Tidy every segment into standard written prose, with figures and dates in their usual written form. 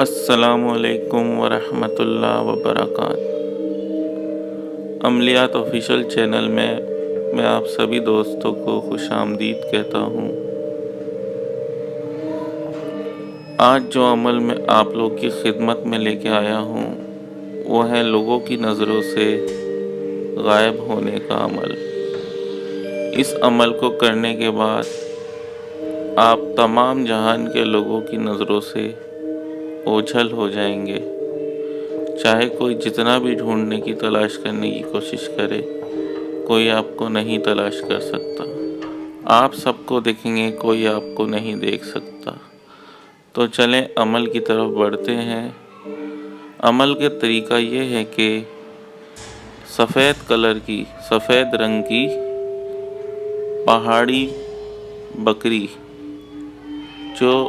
السلام علیکم ورحمۃ اللہ وبرکاتہ۔ عملیات آفیشیل چینل میں آپ سبھی دوستوں کو خوش آمدید کہتا ہوں۔ آج جو عمل میں آپ لوگ کی خدمت میں لے کے آیا ہوں وہ ہے لوگوں کی نظروں سے غائب ہونے کا عمل۔ اس عمل کو کرنے کے بعد آپ تمام جہان کے لوگوں کی نظروں سے اوجھل ہو جائیں گے۔ چاہے کوئی جتنا بھی ڈھونڈنے کی تلاش کرنے کی کوشش کرے، کوئی آپ کو نہیں تلاش کر سکتا۔ آپ سب کو دیکھیں گے، کوئی آپ کو نہیں دیکھ سکتا۔ تو چلیں عمل کی طرف بڑھتے ہیں۔ عمل کے طریقہ یہ ہے کہ سفید رنگ کی پہاڑی بکری جو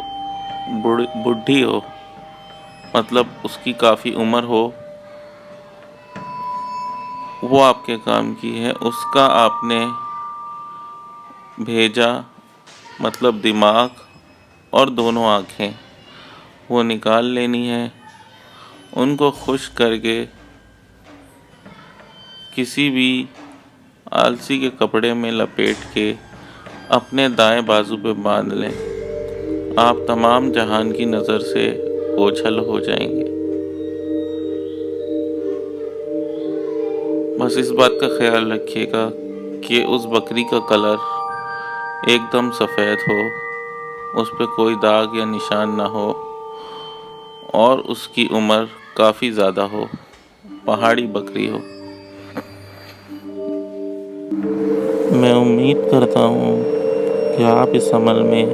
بڈھی ہو، مطلب اس کی کافی عمر ہو، وہ آپ کے کام کی ہے۔ اس کا آپ نے بھیجا، مطلب دماغ اور دونوں آنکھیں وہ نکال لینی ہے۔ ان کو خشک کر کے کسی بھی آلسی کے کپڑے میں لپیٹ کے اپنے دائیں بازو پہ باندھ لیں۔ آپ تمام جہان کی نظر سے اوجھل ہو جائیں گے۔ بس اس بات کا خیال رکھیے گا کہ اس بکری کا کلر ایک دم سفید ہو، اس پہ کوئی داغ یا نشان نہ ہو، اور اس کی عمر کافی زیادہ ہو، پہاڑی بکری ہو۔ میں امید کرتا ہوں کہ آپ اس عمل میں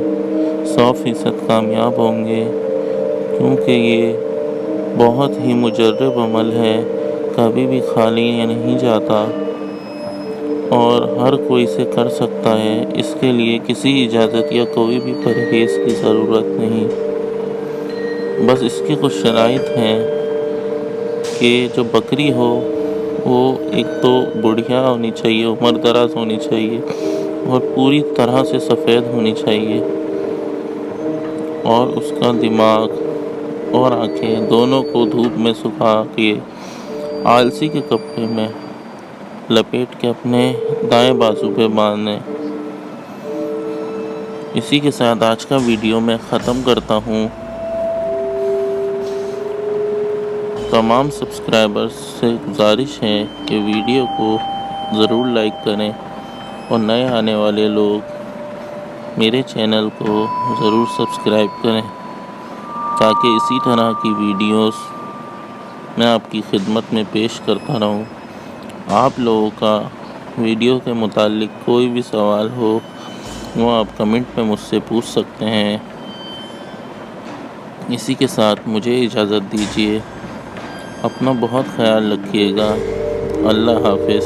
100% کامیاب ہوں گے، کیونکہ یہ بہت ہی مجرب عمل ہے، کبھی بھی خالی نہیں جاتا اور ہر کوئی اسے کر سکتا ہے۔ اس کے لیے کسی اجازت یا کوئی بھی پرہیز کی ضرورت نہیں۔ بس اس کی کچھ شرائط ہیں کہ جو بکری ہو وہ ایک تو بڑھیا ہونی چاہیے، عمر دراز ہونی چاہیے، اور پوری طرح سے سفید ہونی چاہیے، اور اس کا دماغ اور آنکھیں دونوں کو دھوپ میں سکھا کے آلسی کے کپڑے میں لپیٹ کے اپنے دائیں بازو پہ باندھیں۔ اسی کے ساتھ آج کا ویڈیو میں ختم کرتا ہوں۔ تمام سبسکرائبرز سے گزارش ہے کہ ویڈیو کو ضرور لائک کریں، اور نئے آنے والے لوگ میرے چینل کو ضرور سبسکرائب کریں، تاکہ اسی طرح کی ویڈیوز میں آپ کی خدمت میں پیش کرتا رہوں۔ آپ لوگوں کا ویڈیو کے متعلق کوئی بھی سوال ہو وہ آپ کمنٹ میں مجھ سے پوچھ سکتے ہیں۔ اسی کے ساتھ مجھے اجازت دیجیے۔ اپنا بہت خیال رکھیے گا۔ اللہ حافظ۔